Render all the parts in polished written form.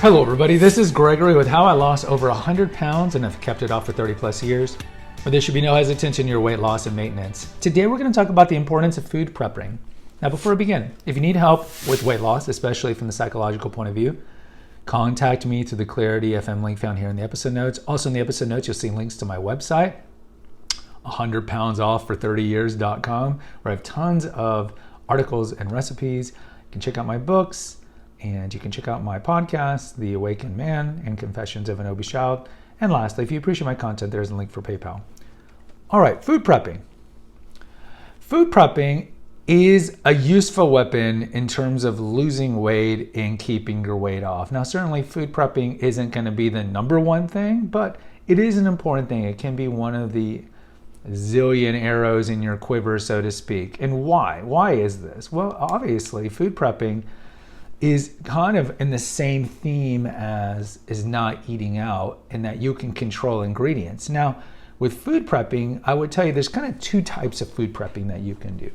Hello everybody, this is Gregory with how I lost over 100 pounds and have kept it off for 30 plus years. But there should be no hesitation in your weight loss and maintenance. Today we're going to talk about the importance of food prepping. Now before we begin, if you need help with weight loss, especially from the psychological point of view, contact me through the Clarity FM link found here in the episode notes. Also in the episode notes you'll see links to my website, 100poundsoff30years.com, where I have tons of articles and recipes. You can check out my books, and you can check out my podcast, The Awakened Man and Confessions of an Obese Child. And lastly, if you appreciate my content, there's a link for PayPal. All right, food prepping. Food prepping is a useful weapon in terms of losing weight and keeping your weight off. Now, certainly food prepping isn't going to be the number one thing, but it is an important thing. It can be one of the zillion arrows in your quiver, so to speak. And why? Why is this? Well, obviously, food prepping is kind of in the same theme as is not eating out, in that you can control ingredients. Now, with food prepping, I would tell you there's kind of two types of food prepping that you can do.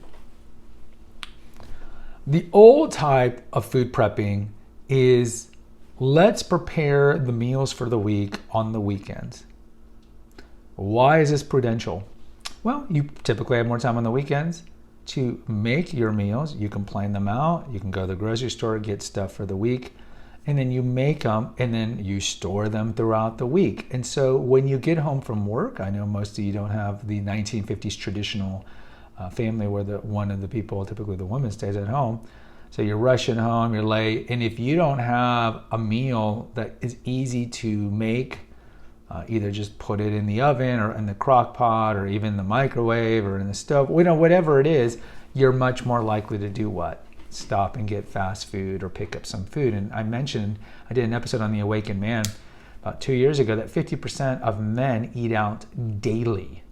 The old type of food prepping is let's prepare the meals for the week on the weekends. Why is this prudential? Well, you typically have more time on the weekends to make your meals. You can plan them out. You can go to the grocery store, get stuff for the week, and then you make them and then you store them throughout the week. And so when you get home from work, I know most of you don't have the 1950s traditional family where one of the people, typically the woman, stays at home. So you're rushing home, you're late, and if you don't have a meal that is easy to make, either just put it in the oven or in the crock pot or even the microwave or in the stove, whatever it is, you're much more likely to do what? Stop and get fast food or pick up some food. And I did an episode on The Awakened Man about 2 years ago that 50% of men eat out daily.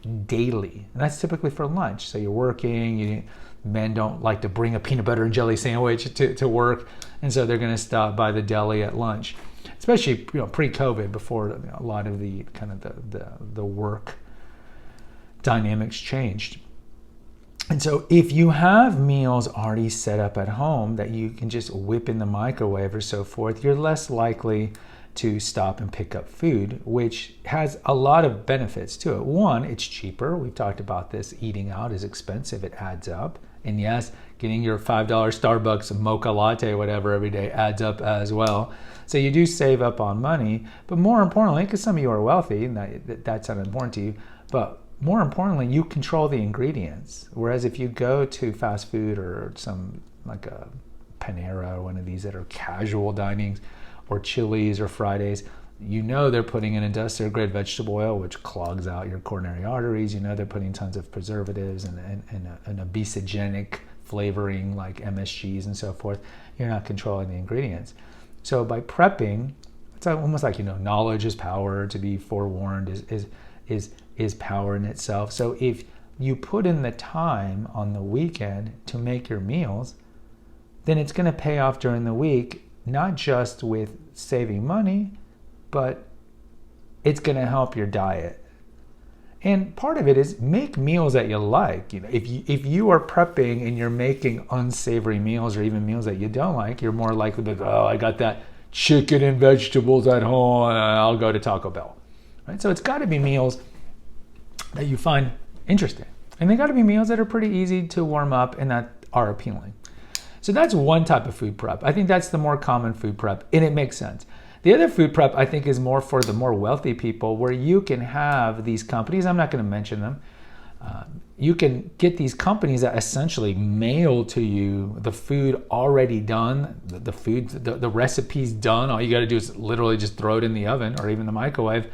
And that's typically for lunch. So you're working, men don't like to bring a peanut butter and jelly sandwich to work, and so they're going to stop by the deli at lunch. Especially pre-COVID, before a lot of the kind of the work dynamics changed. And so if you have meals already set up at home that you can just whip in the microwave or so forth, you're less likely to stop and pick up food, which has a lot of benefits to it. One, it's cheaper. We've talked about this. Eating out is expensive. It adds up. And yes, getting your $5 Starbucks mocha latte, whatever, every day adds up as well. So you do save up on money, but more importantly, because some of you are wealthy, and that's not important to you, but more importantly, you control the ingredients. Whereas if you go to fast food or some like a Panera or one of these that are casual dinings, or Chili's or Fridays, they're putting in industrial grade vegetable oil, which clogs out your coronary arteries. They're putting tons of preservatives and an obesogenic flavoring like MSGs and so forth. You're not controlling the ingredients. So by prepping, it's almost like, knowledge is power. To be forewarned is power in itself. So if you put in the time on the weekend to make your meals, then it's going to pay off during the week, not just with saving money, but it's going to help your diet. And part of it is make meals that you like. If you are prepping and you're making unsavory meals or even meals that you don't like, you're more likely to go, I got that chicken and vegetables at home, I'll go to Taco Bell. Right? So it's got to be meals that you find interesting. And they got to be meals that are pretty easy to warm up and that are appealing. So that's one type of food prep. I think that's the more common food prep, and it makes sense. The other food prep, I think, is more for the more wealthy people, where you can have these companies, I'm not going to mention them, you can get these companies that essentially mail to you the food already done, the recipes done. All you got to do is literally just throw it in the oven or even the microwave,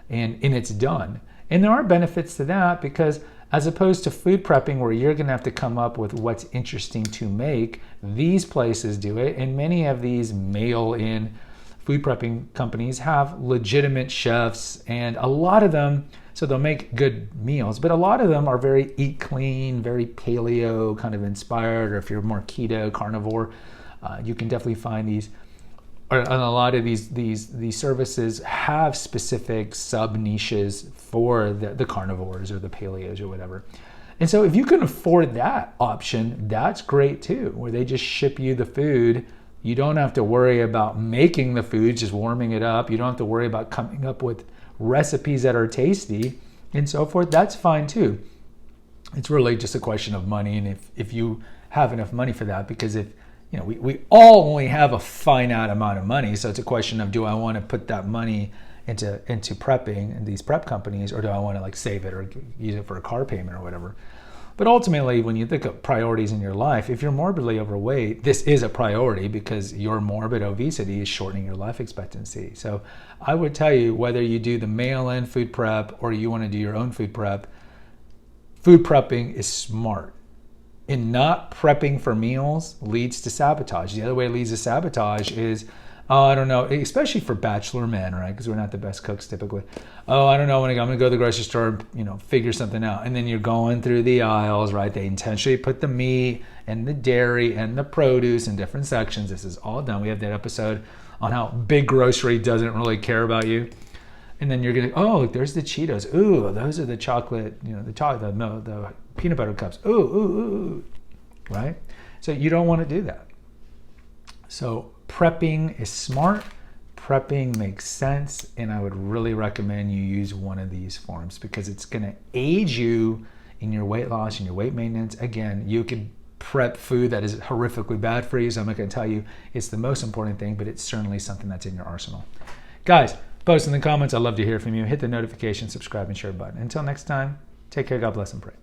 and it's done. And there are benefits to that, because as opposed to food prepping where you're going to have to come up with what's interesting to make, these places do it, and many of these mail-in food prepping companies have legitimate chefs, and a lot of them, so they'll make good meals, but a lot of them are very eat clean, very paleo kind of inspired, or if you're more keto, carnivore, you can definitely find these. And a lot of these services have specific sub niches for the carnivores or the paleos or whatever. And so if you can afford that option, that's great too, where they just ship you the food You don't have to worry about making the food, just warming it up. You don't have to worry about coming up with recipes that are tasty and so forth. That's fine too. It's really just a question of money, and if you have enough money for that, because if we all only have a finite amount of money, so it's a question of, do I want to put that money into prepping and these prep companies, or do I want to like save it or use it for a car payment or whatever? But ultimately, when you think of priorities in your life, if you're morbidly overweight, this is a priority because your morbid obesity is shortening your life expectancy. So I would tell you, whether you do the mail-in food prep or you want to do your own food prepping is smart. And not prepping for meals leads to sabotage. The other way it leads to sabotage is, I don't know, especially for bachelor men, right? Because we're not the best cooks typically. I don't know, when I'm going to go to the grocery store, figure something out. And then you're going through the aisles, right? They intentionally put the meat and the dairy and the produce in different sections. This is all done. We have that episode on how big grocery doesn't really care about you. And then you're going to, oh, there's the Cheetos. Ooh, those are the chocolate, the peanut butter cups. Ooh, right? So you don't want to do that. So prepping is smart. Prepping makes sense. And I would really recommend you use one of these forms because it's going to aid you in your weight loss and your weight maintenance. Again, you could prep food that is horrifically bad for you. So I'm not going to tell you it's the most important thing, but it's certainly something that's in your arsenal. Guys, post in the comments. I'd love to hear from you. Hit the notification, subscribe, and share button. Until next time, take care, God bless, and pray.